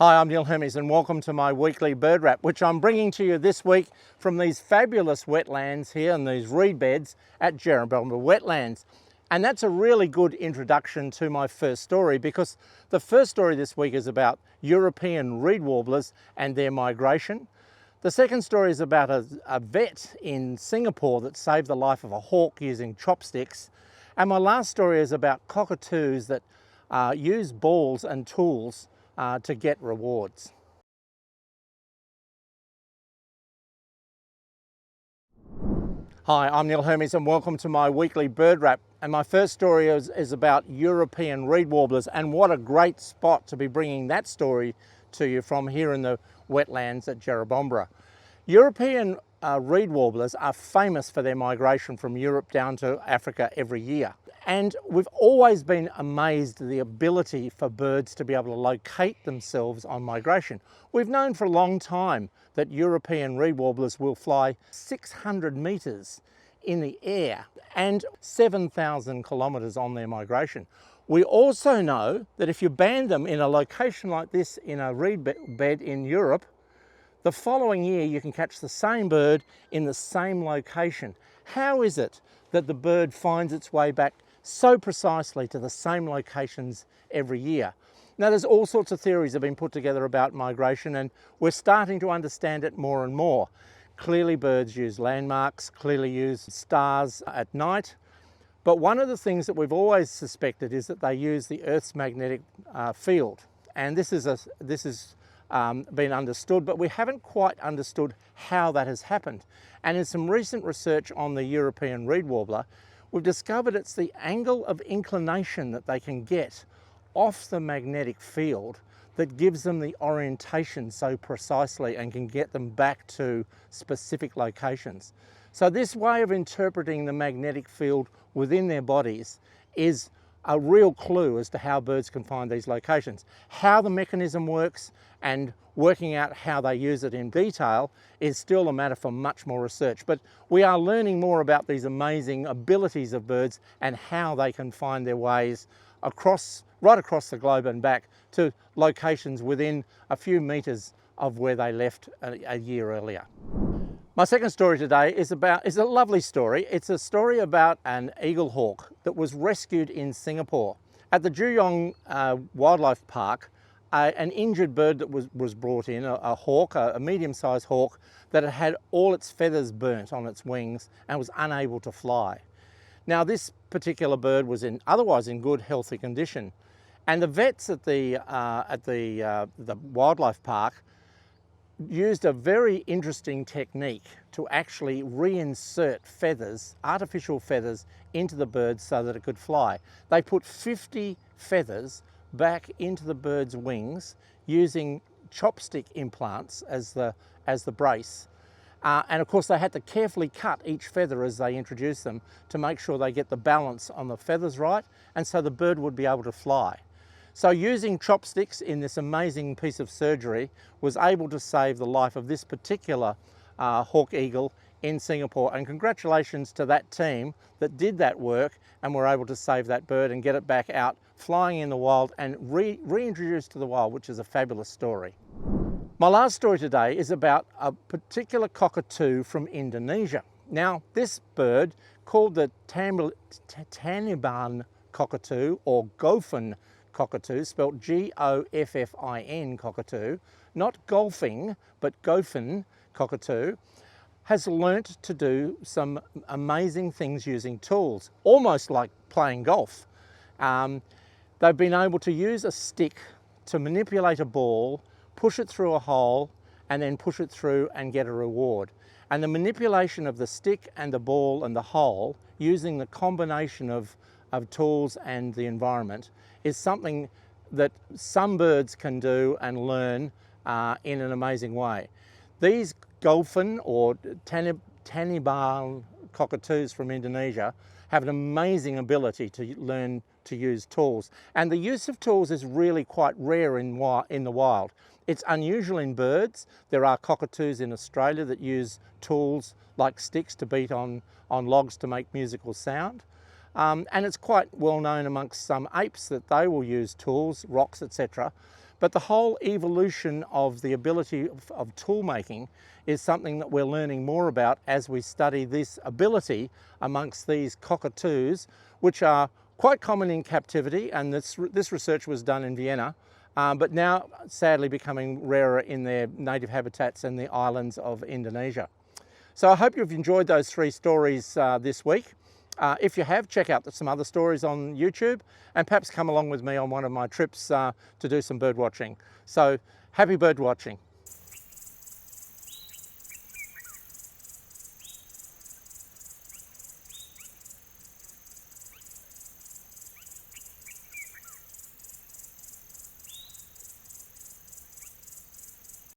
Hi, I'm Neil Hermes and welcome to my weekly bird wrap, which I'm bringing to you this week from these fabulous wetlands here in these reed beds at Jerrabomba Wetlands. And that's a really good introduction to my first story, because the first story this week is about European reed warblers and their migration. The second story is about a vet in Singapore that saved the life of a hawk using chopsticks. And my last story is about cockatoos that use balls and tools to get rewards. Hi, I'm Neil Hermes and welcome to my weekly bird wrap. And my first story is about European reed warblers, and what a great spot to be bringing that story to you from here in the wetlands at Jerrabomba. European reed warblers are famous for their migration from Europe down to Africa every year. And we've always been amazed at the ability for birds to be able to locate themselves on migration. We've known for a long time that European reed warblers will fly 600 metres in the air and 7,000 kilometres on their migration. We also know that if you band them in a location like this in a reed bed in Europe, the following year you can catch the same bird in the same location. How is it that the bird finds its way back so precisely to the same locations every year? Now, there's all sorts of theories that have been put together about migration, and we're starting to understand it more and more. Clearly birds use landmarks, clearly use stars at night, but one of the things that we've always suspected is that they use the Earth's magnetic field, and this is been understood, but we haven't quite understood how that has happened. And in some recent research on the European reed warbler, we've discovered it's the angle of inclination that they can get off the magnetic field that gives them the orientation so precisely and can get them back to specific locations. So this way of interpreting the magnetic field within their bodies is a real clue as to how birds can find these locations. How the mechanism works and working out how they use it in detail is still a matter for much more research. But we are learning more about these amazing abilities of birds and how they can find their ways right across the globe and back to locations within a few metres of where they left a year earlier. My second story today is a lovely story. It's a story about an eagle hawk that was rescued in Singapore. At the Jurong Wildlife Park, an injured bird that was brought in, a hawk, a medium-sized hawk, that had all its feathers burnt on its wings and was unable to fly. Now, this particular bird was otherwise in good, healthy condition, and the vets at the wildlife park used a very interesting technique to actually reinsert feathers, artificial feathers, into the bird so that it could fly. They put 50 feathers back into the bird's wings using chopstick implants as the brace. And of course they had to carefully cut each feather as they introduced them to make sure they get the balance on the feathers right, and so the bird would be able to fly. So using chopsticks in this amazing piece of surgery was able to save the life of this particular hawk eagle in Singapore. And congratulations to that team that did that work and were able to save that bird and get it back out flying in the wild and reintroduced to the wild, which is a fabulous story. My last story today is about a particular cockatoo from Indonesia. Now, this bird, called the Tanimbar Cockatoo or Goffin cockatoo, spelled Goffin cockatoo, not golfing, but Goffin cockatoo, has learnt to do some amazing things using tools, almost like playing golf. They've been able to use a stick to manipulate a ball, push it through a hole, and then push it through and get a reward. And the manipulation of the stick and the ball and the hole, using the combination of tools and the environment, is something that some birds can do and learn in an amazing way. These Goffin or Tanimbar cockatoos from Indonesia have an amazing ability to learn to use tools. And the use of tools is really quite rare in the wild. It's unusual in birds. There are cockatoos in Australia that use tools like sticks to beat on logs to make musical sound. And it's quite well known amongst some apes that they will use tools, rocks, etc. But the whole evolution of the ability of tool making is something that we're learning more about as we study this ability amongst these cockatoos, which are quite common in captivity, and this research was done in Vienna, but now sadly becoming rarer in their native habitats in the islands of Indonesia. So I hope you've enjoyed those 3 stories this week. If you have, check out some other stories on YouTube, and perhaps come along with me on one of my trips to do some bird watching. So happy bird watching.